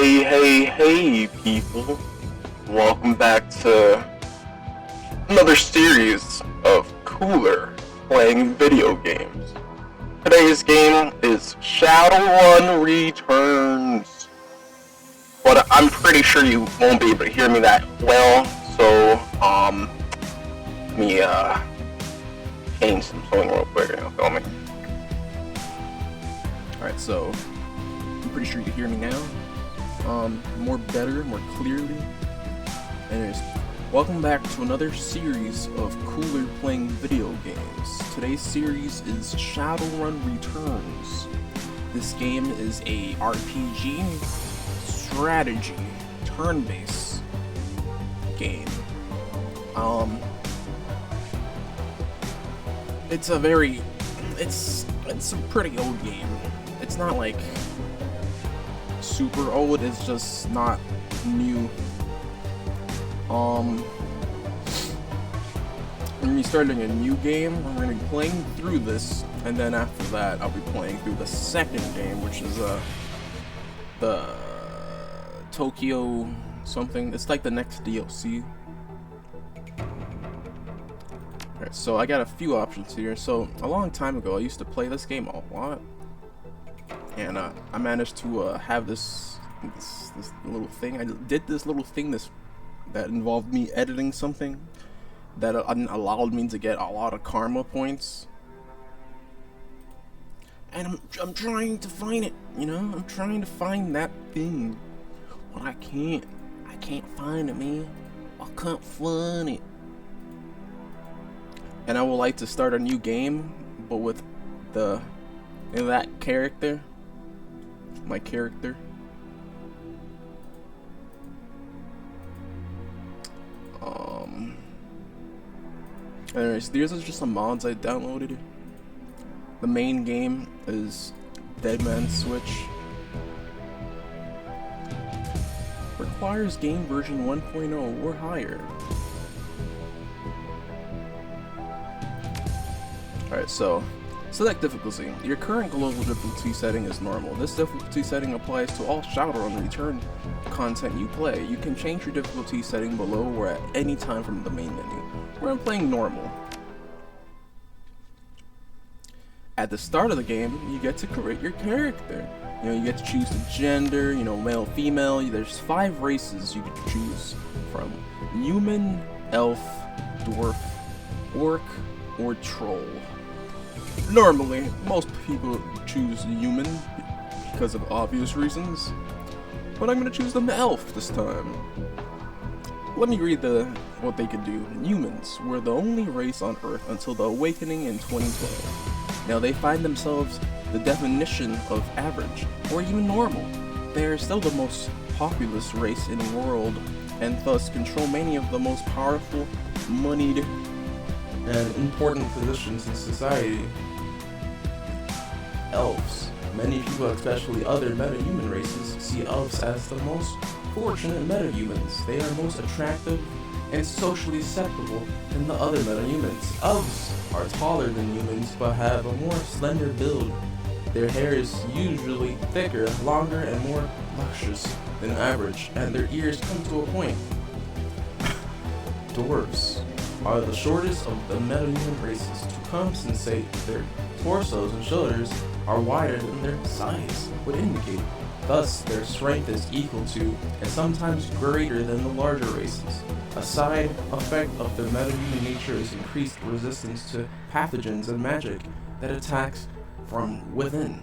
Hey, people. Welcome back to another series of cooler playing video games. Today's game is Shadowrun Returns. But I'm pretty sure you won't be able to hear me that well, so, let me, change something real quick and you'll feel me. Alright, so, I'm pretty sure you can hear me now. More clearly. Anyways, welcome back to another series of cooler playing video games. Today's series is Shadowrun Returns. This game is a RPG strategy turn-based game. It's a pretty old game. It's not like super old, it's just not new. I'm gonna be starting a new game. I'm gonna be playing through this, and then after that I'll be playing through the second game, which is the Tokyo something. It's like the next DLC. Alright, so I got a few options here. So a long time ago I used to play this game a lot, and I managed to have this little thing. I did this little thing that involved me editing something that allowed me to get a lot of karma points. And I'm trying to find it, you know? I'm trying to find that thing. But I can't find it, man. I can't find it. And I would like to start a new game, but with that character. My character. Anyways, these are just some mods I downloaded. The main game is Dead Man's Switch. Requires game version 1.0 or higher. Alright, so select difficulty. Your current global difficulty setting is normal. This difficulty setting applies to all Shadowrun Return content you play. You can change your difficulty setting below or at any time from the main menu. I'm playing normal. At the start of the game, you get to create your character. You know, you get to choose the gender, you know, male, female. There's 5 races you can choose from: human, elf, dwarf, orc, or troll. Normally, most people choose human because of obvious reasons, but I'm gonna choose the elf this time. Let me read what they could do. Humans were the only race on Earth until the awakening in 2012. Now they find themselves the definition of average, or even normal. They are still the most populous race in the world, and thus control many of the most powerful, moneyed, and important positions in society. Elves. Many people, especially other meta-human races, see elves as the most fortunate meta-humans. They are most attractive and socially acceptable than the other meta-humans. Elves are taller than humans but have a more slender build. Their hair is usually thicker, longer, and more luscious than average, and their ears come to a point. Dwarves are the shortest of the meta-human races. To compensate, their torsos and shoulders are wider than their size would indicate. Thus, their strength is equal to, and sometimes greater than, the larger races. A side effect of their meta-human nature is increased resistance to pathogens and magic that attacks from within.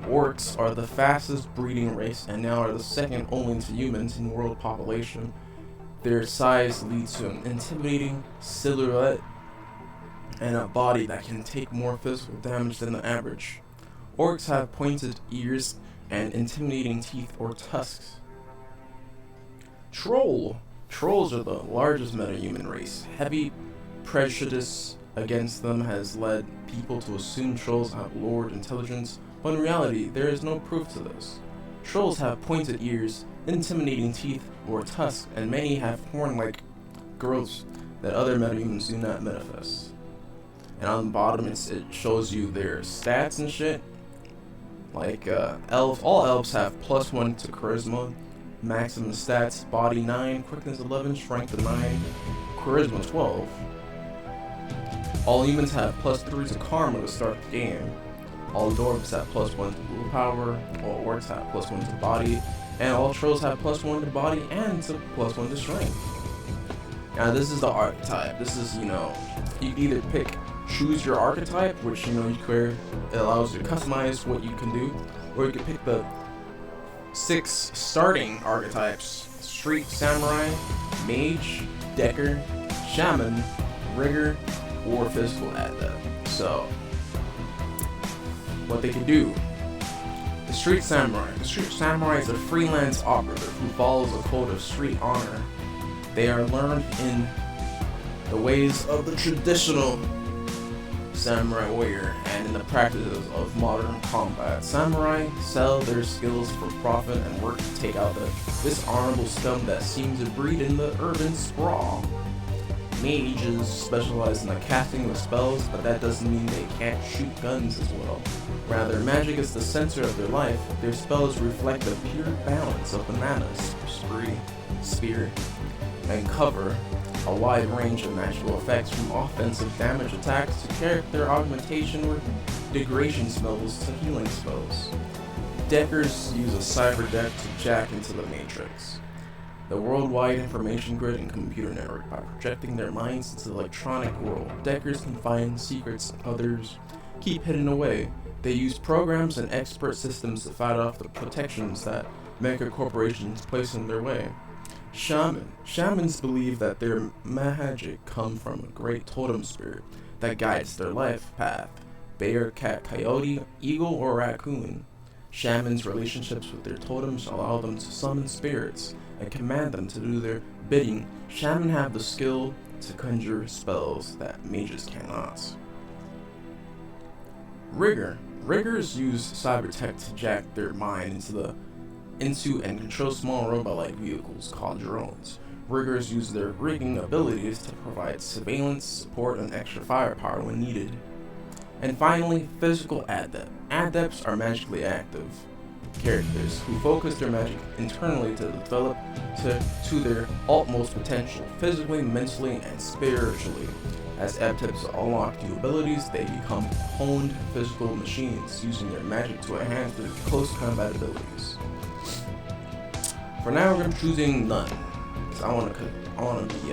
Orcs are the fastest breeding race and now are the second only to humans in world population. Their size leads to an intimidating silhouette and a body that can take more physical damage than the average. Orcs have pointed ears and intimidating teeth or tusks. Trolls are the largest meta-human race. Heavy prejudice against them has led people to assume trolls have lowered intelligence, but in reality, there is no proof to this. Trolls have pointed ears, intimidating teeth or tusks, and many have horn-like growths that other metahumans do not manifest. And on the bottom, it shows you their stats and shit. Like all elves have +1 to charisma, maximum stats, body 9, quickness 11, strength 9, charisma 12. All humans have +3 to karma to start the game. All dwarves have +1 to willpower, all orcs have +1 to body, and all trolls have +1 to body and to +1 to strength. Now this is the archetype. This is, you can either choose your archetype, which, it allows you to customize what you can do, or you can pick the 6 starting archetypes: street, samurai, mage, decker, shaman, rigger, or physical adept. So, what they can do. The street samurai. The street samurai is a freelance operative who follows a code of street honor. They are learned in the ways of the traditional samurai warrior and in the practices of modern combat. Samurai sell their skills for profit and work to take out the dishonorable scum that seems to breed in the urban sprawl. Mages specialize in the casting of spells, but that doesn't mean they can't shoot guns as well. Rather, magic is the center of their life. Their spells reflect the pure balance of the mana, spear, and cover a wide range of magical effects, from offensive damage attacks to character augmentation or degradation spells to healing spells. Deckers use a cyber deck to jack into the matrix, the worldwide information grid and computer network. By projecting their minds into the electronic world, Deckers can find secrets others keep hidden away. They use programs and expert systems to fight off the protections that mega corporations place in their way. Shamans believe that their magic comes from a great totem spirit that guides their life path: bear, cat, coyote, eagle, or raccoon. Shamans' relationships with their totems allow them to summon spirits and command them to do their bidding. Shaman have the skill to conjure spells that mages cannot. Riggers use cyber tech to jack their mind into and control small robot-like vehicles called drones. Riggers use their rigging abilities to provide surveillance, support, and extra firepower when needed. And finally, physical adept. Adepts are magically active characters who focus their magic internally to develop to their utmost potential, physically, mentally, and spiritually. As adepts unlock new abilities, they become honed physical machines, using their magic to enhance their close combat abilities. For now, we're choosing none, because I want to be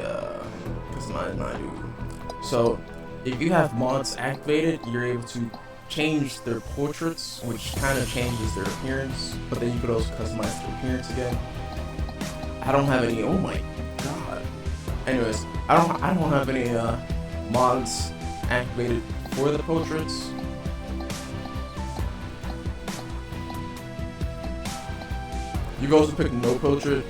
customized my dude. So, if you have mods activated, you're able to change their portraits, which kind of changes their appearance, but then you could also customize their appearance again. I don't have any. Oh my god. Anyways, I don't have any mods activated for the portraits. You can also pick no portrait,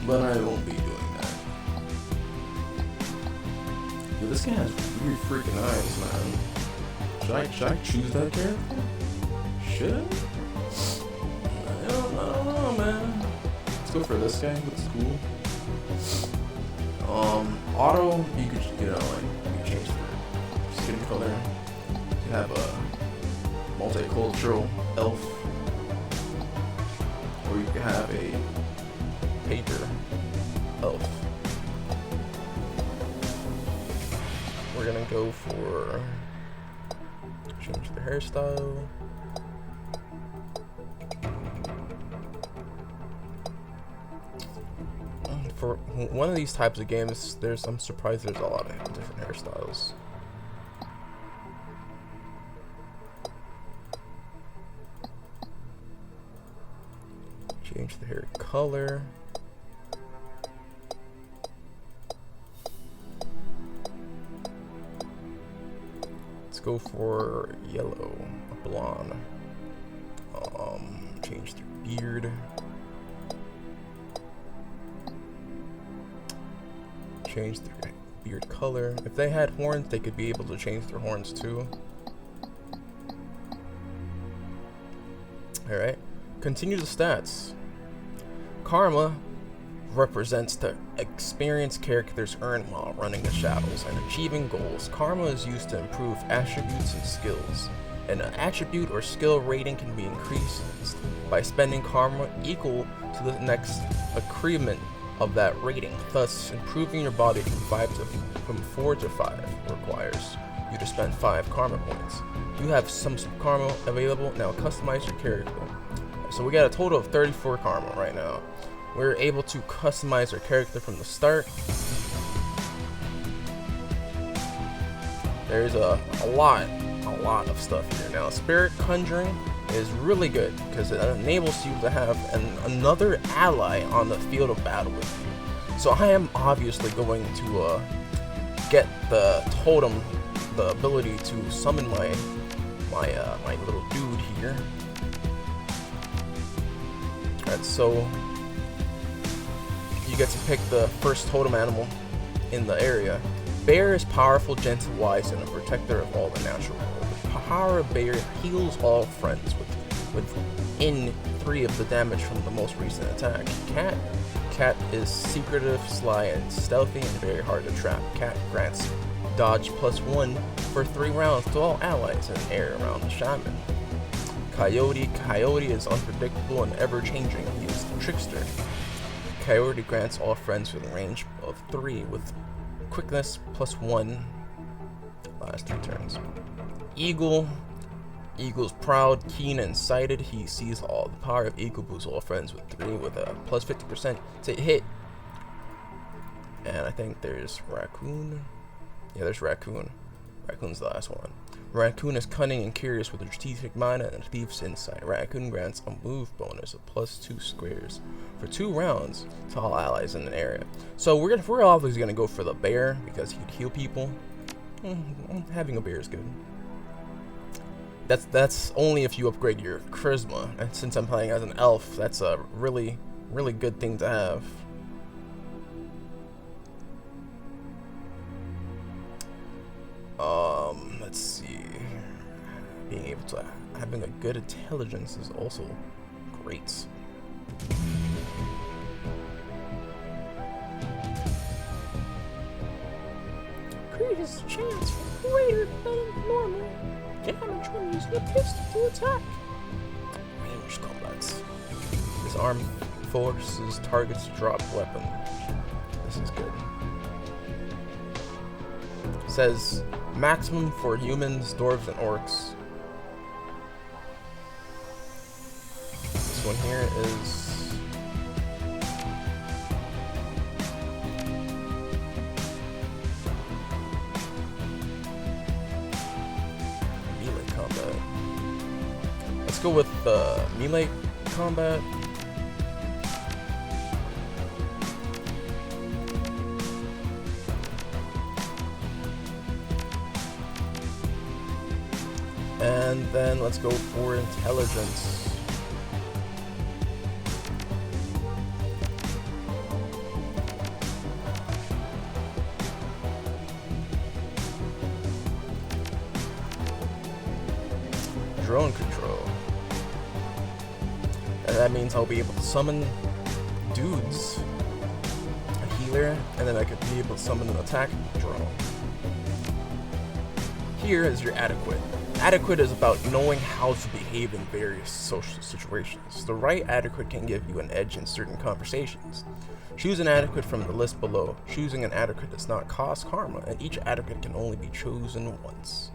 but I won't be doing that. Yo, this guy has weird freaking eyes, man. Should I choose that character? Should I? I don't know, man. Let's go for this guy. Looks cool. Auto, you could, you can change the skin color. You can have a multicultural elf, or you can have a paper elf. We're gonna go for change the hairstyle. For one of these types of games, I'm surprised there's a lot of different hairstyles. Change the hair color. Let's go for yellow, a blonde. Change their beard. Change their beard color. If they had horns, they could be able to change their horns too. Alright. Continue the stats. Karma, represents the experience characters earn while running the shadows and achieving goals. Karma is used to improve attributes and skills. An attribute or skill rating can be increased by spending karma equal to the next increment of that rating. Thus, improving your body from 4 to 5 requires you to spend 5 karma points. You have some karma available. Now customize your character. So we got a total of 34 karma right now. We're able to customize our character from the start. There's a lot of stuff here. Now, Spirit Conjuring is really good because it enables you to have another ally on the field of battle with you. So I am obviously going to get the totem, the ability to summon my little dude here. Alright, so you get to pick the first totem animal in the area. Bear is powerful, gentle, wise, and a protector of all the natural world. The power of Bear heals all friends within 3 of the damage from the most recent attack. Cat is secretive, sly, and stealthy, and very hard to trap. Cat grants dodge +1 for 3 rounds to all allies in the air around the shaman. Coyote is unpredictable and ever-changing. He is the trickster. Coyote grants all friends within range of 3 with quickness +1 last 3 turns. Eagle's proud, keen, and sighted. He sees all. The power of Eagle boosts all friends with 3 with a +50% to hit. And I think there's Raccoon. Yeah, there's Raccoon. Raccoon's the last one. Raccoon is cunning and curious with a strategic mind and a thief's insight. Raccoon grants a move bonus of +2 squares for 2 rounds to all allies in an area. So we're obviously gonna go for the bear because he could heal people. Having a bear is good. That's only if you upgrade your charisma. And since I'm playing as an elf, that's a really good thing to have. Let's see. Being able to having a good intelligence is also great. Increases the chance for greater than normal damage when using a pistol to attack. Range combats. Disarm forces targets drop weapon. This is good. It says maximum for humans, dwarves, and orcs. This one here is melee combat. Let's go with melee combat. And then let's go for intelligence. Drone control. And that means I'll be able to summon dudes, a healer, and then I could be able to summon an attack drone. Here is your adequate. Adequate is about knowing how to behave in various social situations. The right adequate can give you an edge in certain conversations. Choose an adequate from the list below. Choosing an adequate does not cost karma, and each adequate can only be chosen once.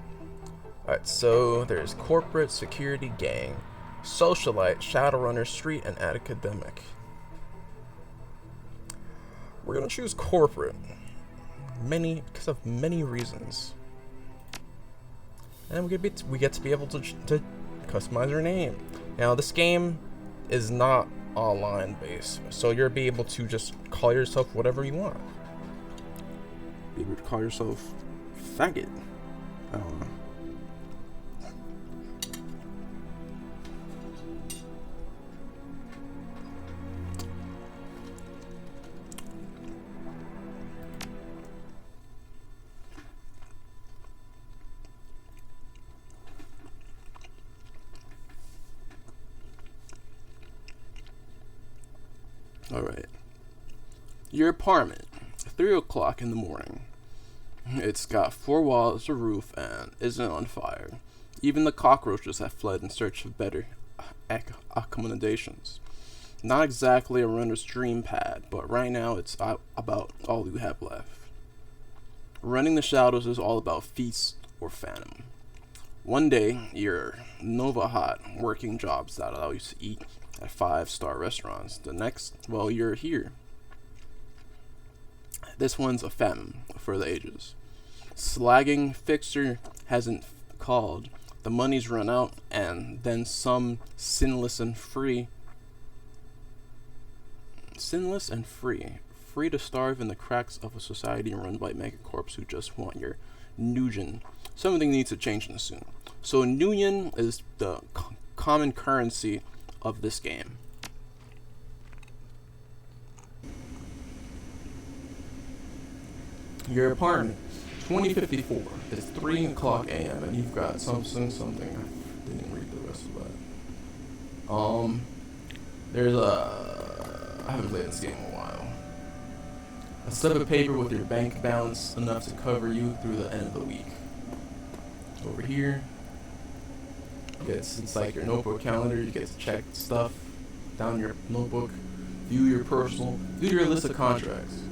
Alright, so there's corporate, security, gang, socialite, shadowrunner, street, and academic. We're gonna choose corporate. Because of many reasons. And we get to be able to customize our name. Now, this game is not online based, so you'll be able to just call yourself whatever you want. Be able to call yourself faggot. I don't know. All right. Your apartment, 3 o'clock in the morning. It's got 4 walls, a roof, and isn't on fire. Even the cockroaches have fled in search of better accommodations. Not exactly a runner's dream pad, but right now it's about all you have left. Running the shadows is all about feast or phantom. One day, you're Nova Hot, working jobs that allow you to eat at 5-star restaurants. The next, well, you're here. This one's a famine for the ages. Slagging fixer hasn't called. The money's run out, and then some sinless and free to starve in the cracks of a society run by megacorps who just want your Nugen. Something needs to change soon. So Nuyen is the common currency of this game. Your apartment, 2054. It's 3 o'clock a.m. and you've got something. I didn't read the rest of that. There's I haven't played this game in a while. A slip of paper with your bank balance enough to cover you through the end of the week. Over here, it's like your notebook calendar. You get to check stuff down your notebook, view your list of contacts.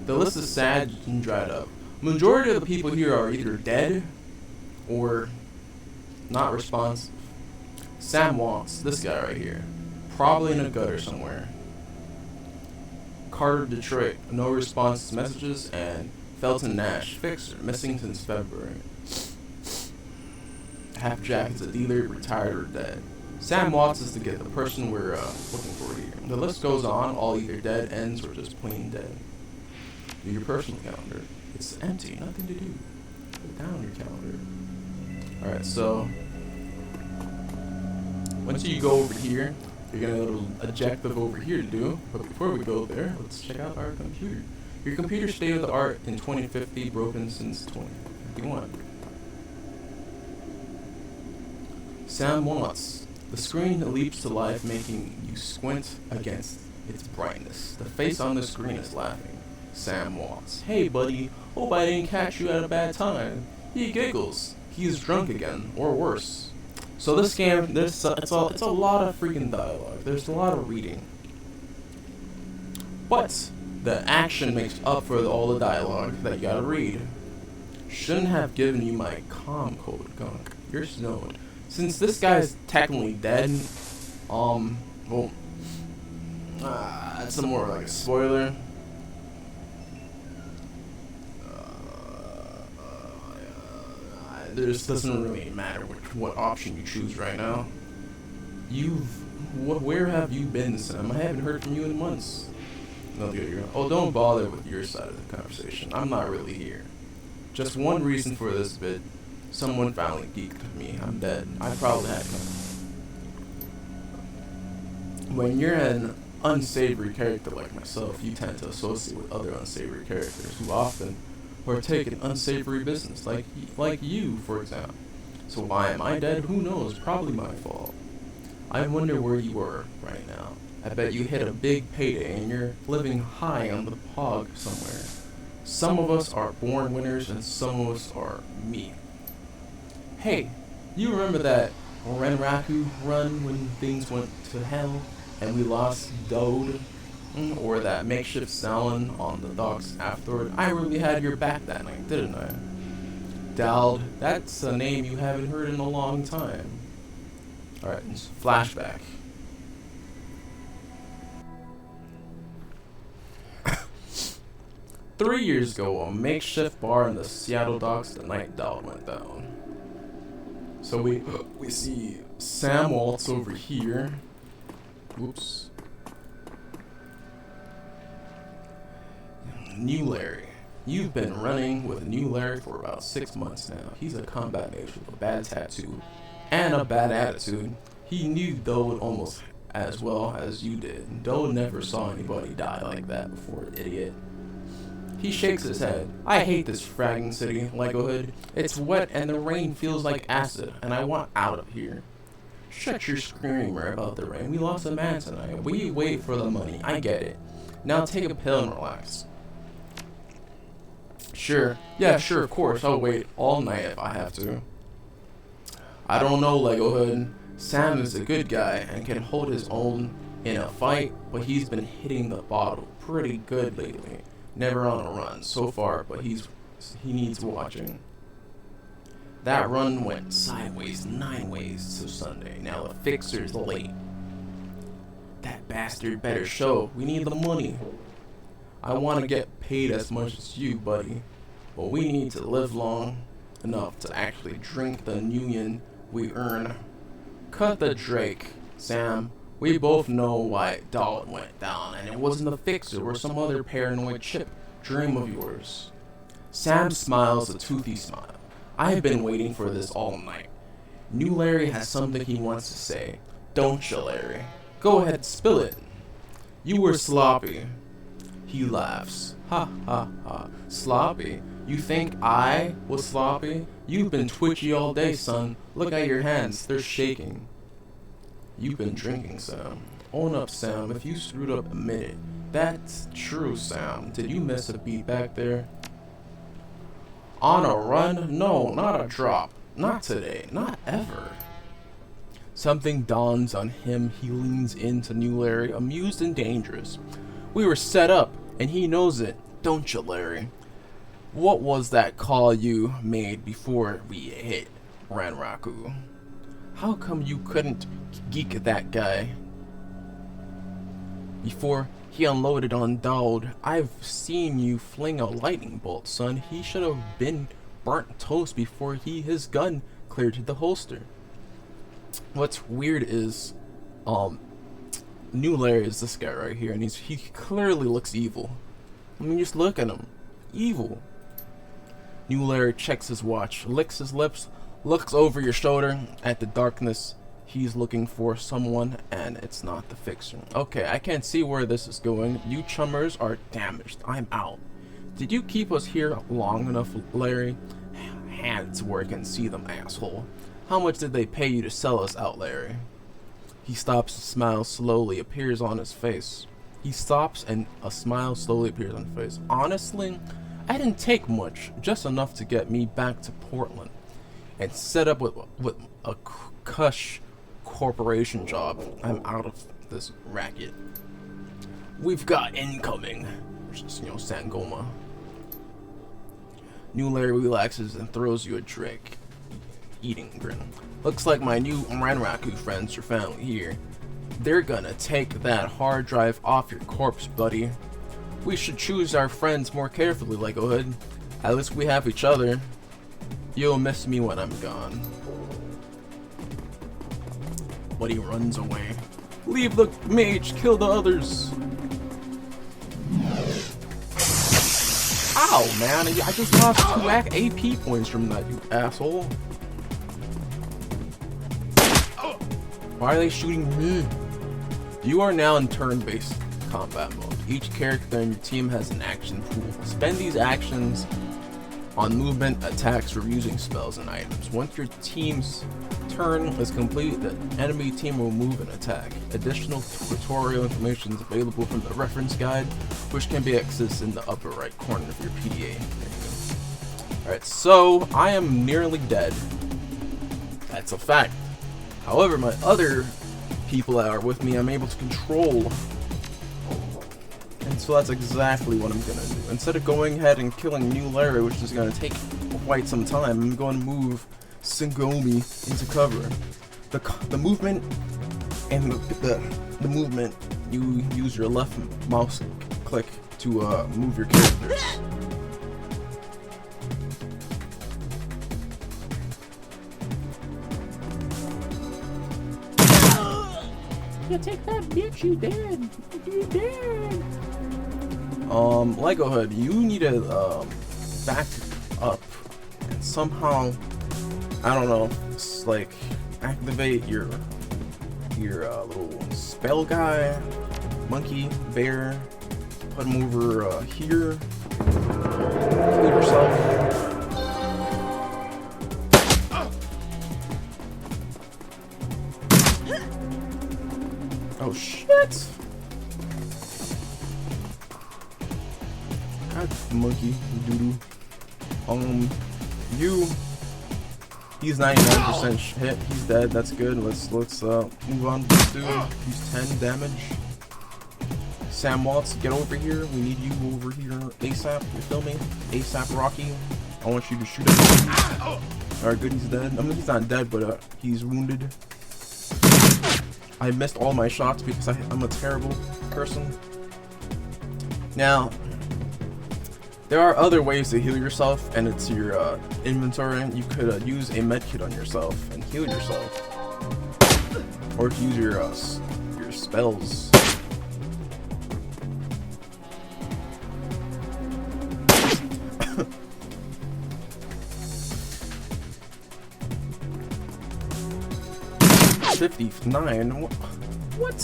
The list is sad and dried up. Majority of the people here are either dead or not responsive. Sam Watts, this guy right here, probably in a gutter somewhere. Carter Detroit, no response to messages, and Felton Nash, fixer, missing since February. Half Jack is a dealer, retired or dead. Sam Watts is the person we're looking for here. The list goes on, all either dead ends or just plain dead. Do your personal calendar. It's empty, nothing to do. Put down your calendar. Alright, so once you go over here, you're gonna have a little objective over here to do. But before we go there, let's check out our computer. Your computer state of the art in 2050, broken since 2051. Sam Watts. The screen leaps to life, making you squint against its brightness. The face on the screen is laughing. Sam Watts. Hey buddy, hope I didn't catch you at a bad time. He giggles. He's drunk again, or worse. So this game, it's a lot of freaking dialogue. There's a lot of reading. But the action makes up for all the dialogue that you gotta read. Shouldn't have given you my comm code, gunk. You're snowed. Since this guy's technically dead, that's more like a spoiler. This doesn't really matter what option you choose right now. Where have you been, Sam? I haven't heard from you in months. Oh, don't bother with your side of the conversation. I'm not really here. Just one reason for this bit. Someone finally geeked me. I'm dead. I probably had come. When you're an unsavory character like myself, you tend to associate with other unsavory characters who often partake in unsavory business, like you, for example. So why am I dead? Who knows? Probably my fault. I wonder where you were right now. I bet you hit a big payday and you're living high on the hog somewhere. Some of us are born winners and some of us are me. Hey, you remember that Renraku run when things went to hell and we lost Dode? Or that makeshift salon on the docks afterward? I really had your back that night, didn't I? Dald, that's a name you haven't heard in a long time. Alright, flashback. Three years ago, a makeshift bar in the Seattle docks, the night Dald went down. So we see Sam Waltz over here. Whoops. New Larry. You've been running with New Larry for about 6 months now. He's a combat mage with a bad tattoo and a bad attitude. He knew Dode almost as well as you did. Dode never saw anybody die like that before, idiot. He shakes his head. I hate this fragging city, Lego Hood. It's wet and the rain feels like acid, and I want out of here. Shut your screamer about the rain. We lost a man tonight. We wait for the money. I get it. Now take a pill and relax. Sure. Yeah, sure, of course. I'll wait all night if I have to. I don't know, Lego Hood. Sam is a good guy and can hold his own in a fight, but he's been hitting the bottle pretty good lately. Never on a run so far, but he needs watching. That run went sideways 9 ways to Sunday. Now the fixer's late. That bastard better show. We need the money. I want to get paid as much as you, buddy, but we need to live long enough to actually drink the union we earn. Cut the Drake, Sam. We both know why Dalton went down, and it wasn't the fixer or some other paranoid chip dream of yours. Sam smiles a toothy smile. I have been waiting for this all night. New Larry has something he wants to say. Don't you, Larry? Go ahead, spill it. You were sloppy. He laughs. Ha ha ha. Sloppy? You think I was sloppy? You've been twitchy all day, son. Look at your hands, they're shaking. You've been drinking, Sam. Own up, Sam. If you screwed up, admit it. That's true, Sam. Did you miss a beat back there? On a run? No, not a drop. Not today. Not ever. Something dawns on him. He leans into New Larry, amused and dangerous. We were set up, and he knows it. Don't you, Larry? What was that call you made before we hit Ranraku? How come you couldn't geek that guy before he unloaded on Dowd? I've seen you fling a lightning bolt, son. He should have been burnt toast before his gun cleared to the holster. What's weird is, New Larry is this guy right here, and he clearly looks evil. I mean, just look at him. Evil. New Larry checks his watch, licks his lips, looks over your shoulder at the darkness. He's looking for someone, and it's not the fixer. Okay, I can't see where this is going. You chummers are damaged. I'm out. Did you keep us here long enough, Larry? Hands work and see them, asshole. How much did they pay you to sell us out, Larry? He stops, a smile slowly appears on his face. He stops, and a smile slowly appears on his face. Honestly, I didn't take much, just enough to get me back to Portland and set up with a cush corporation job. I'm out of this racket. We've got incoming. Just, Sangoma. New Larry relaxes and throws you a drink. Eating grin. Looks like my new Ranraku friends are family here. They're gonna take that hard drive off your corpse, buddy. We should choose our friends more carefully, Lego Hood. At least we have each other. You'll miss me when I'm gone. But he runs away. Leave the mage, kill the others. Ow, man, I just lost 2 AP points from that, you asshole. Why are they shooting me? You are now in turn-based combat mode. Each character in your team has an action pool. Spend these actions on movement, attacks, or using spells and items. Once your team's turn is complete, the enemy team will move and attack. Additional tutorial information is available from the reference guide, which can be accessed in the upper right corner of your PDA. Alright, so I am nearly dead. That's a fact. However, my other people that are with me, I'm able to control. And so that's exactly what I'm gonna do. Instead of going ahead and killing New Larry, which is gonna take quite some time, I'm going to move Singomi into cover. The movement and the movement, you use your left mouse click to move your characters. You take that, bitch, you dead. You dead. Lego Hood, you need to back up and somehow, I don't know, it's like activate your little spell guy, monkey, bear, put him over here, kill yourself. Oh shit! God, monkey doodoo. You. He's 99% hit. He's dead. That's good. Let's move on to this dude. He's 10 damage. Sam Waltz, get over here. We need you over here ASAP. You feel me? ASAP Rocky. I want you to shoot at him. Alright, good. He's dead. I mean, he's not dead, but he's wounded. I missed all my shots because I'm a terrible person. Now, there are other ways to heal yourself, and it's your inventory. You could use a medkit on yourself and heal yourself, or use your spells. $59. What?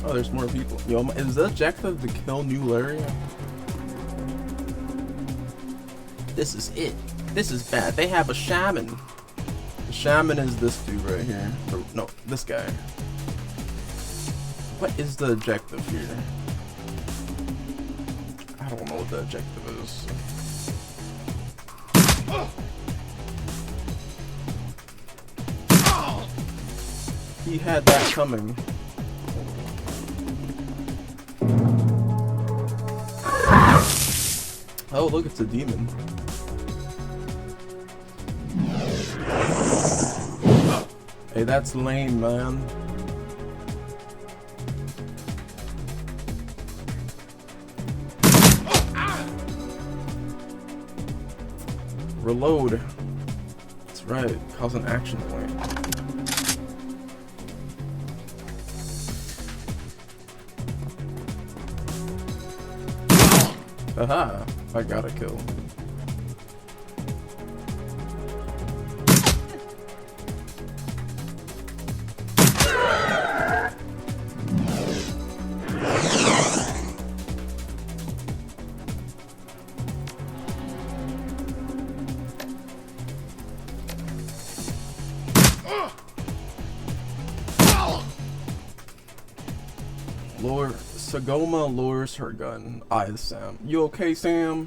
Oh, there's more people. Yo, is the objective to kill New Larry? This is it. This is bad. They have a shaman. The shaman is this dude right here. No, this guy. What is the objective here? I don't know what the objective is. He had that coming. Oh, look, it's a demon. Hey, that's lame, man. Reload. That's right, cause an action point. Aha, I got a kill. Sagoma lowers her gun. Eyes Sam. You okay, Sam?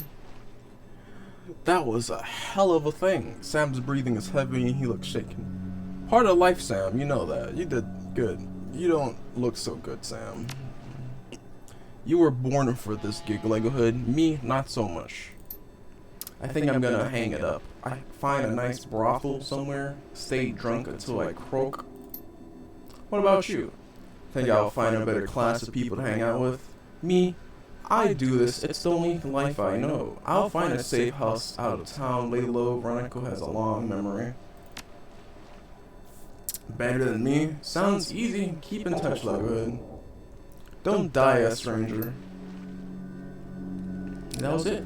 That was a hell of a thing. Sam's breathing is heavy and he looks shaken. Part of life, Sam. You know that. You did good. You don't look so good, Sam. You were born for this gig, Lego Hood. Me, not so much. I think I'm gonna hang it up. I find a nice brothel somewhere, stay drunk until I croak. What about you? Think I'll find a better class of people to hang out with? Me? I do this, it's the only life I know. I'll find a safe house out of town, lay low. Veronica has a long memory. Better than me? Sounds easy. Keep in touch, Lovegood. Don't die, a stranger. That was it.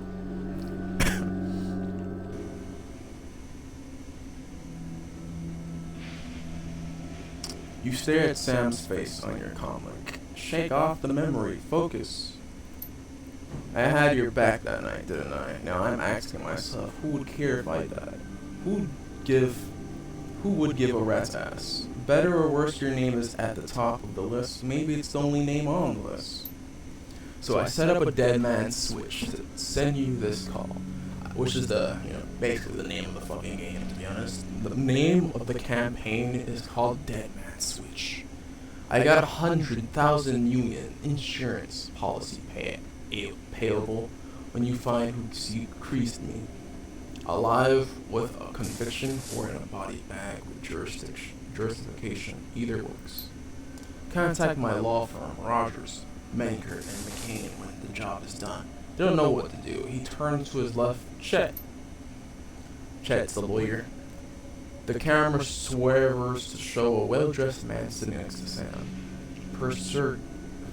You stare at Sam's face on your comic. Shake off the memory. Focus. I had your back that night, didn't I? Now I'm asking myself, who would care if I died? Who would give a rat's ass? Better or worse, your name is at the top of the list. Maybe it's the only name on the list. So I set up a dead man switch to send you this call, which is basically the name of the fucking game, to be honest. The name of the campaign is called Dead Man Switch. I got 100,000 union insurance policy payable when you find who decreased me. Alive with a conviction or in a body bag with justification. Either works. Contact my law firm, Rogers, Menkert, and McCain when the job is done. They don't know what to do. He turns to his left. Chet. Chet's the lawyer. The camera swerves to show a well-dressed man sitting next to Sam. Pursuit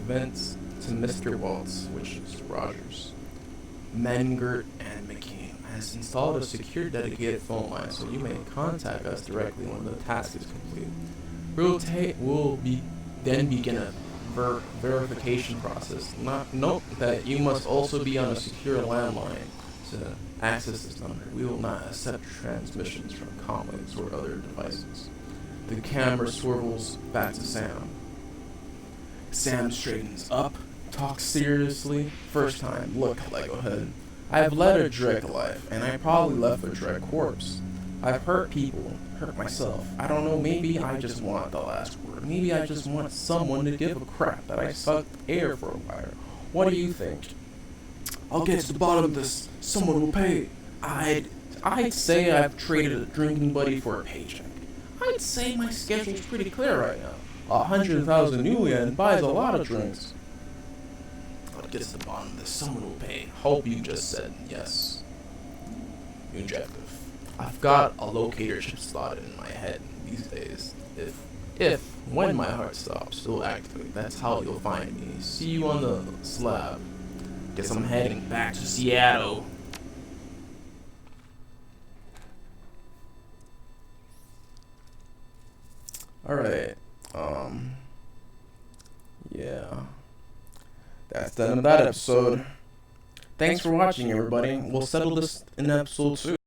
events to Mr. Waltz, which is Rogers. Mengert and McCain has installed a secure dedicated phone line, so you may contact us directly when the task is complete. We'll then begin a verification process. Note that you must also be on a secure landline to access this number. We will not accept transmissions from comlinks or other devices. The camera swivels back to Sam. Sam straightens up, talks seriously. First time, look, Legohead. I've led a Drek life, and I probably left a Drek corpse. I've hurt people, hurt myself. I don't know, maybe I just want the last word. Maybe I just want someone to give a crap that I sucked air for a while. What do you think? I'll get to the bottom of this. Someone will pay. I'd say I've traded a drinking buddy for a paycheck. I'd say my schedule's pretty clear right now. 100,000 new yen buys a lot of drinks. I'll get to the bottom of this. Someone will pay. Hope you just said yes. Objective. I've got a locator chip slotted in my head these days. When my heart stops, it'll activate. That's how you'll find me. See you on the slab. Guess I'm heading back to Seattle. Alright, yeah. That's the end of that episode. Thanks for watching, everybody. We'll settle this in episode 2.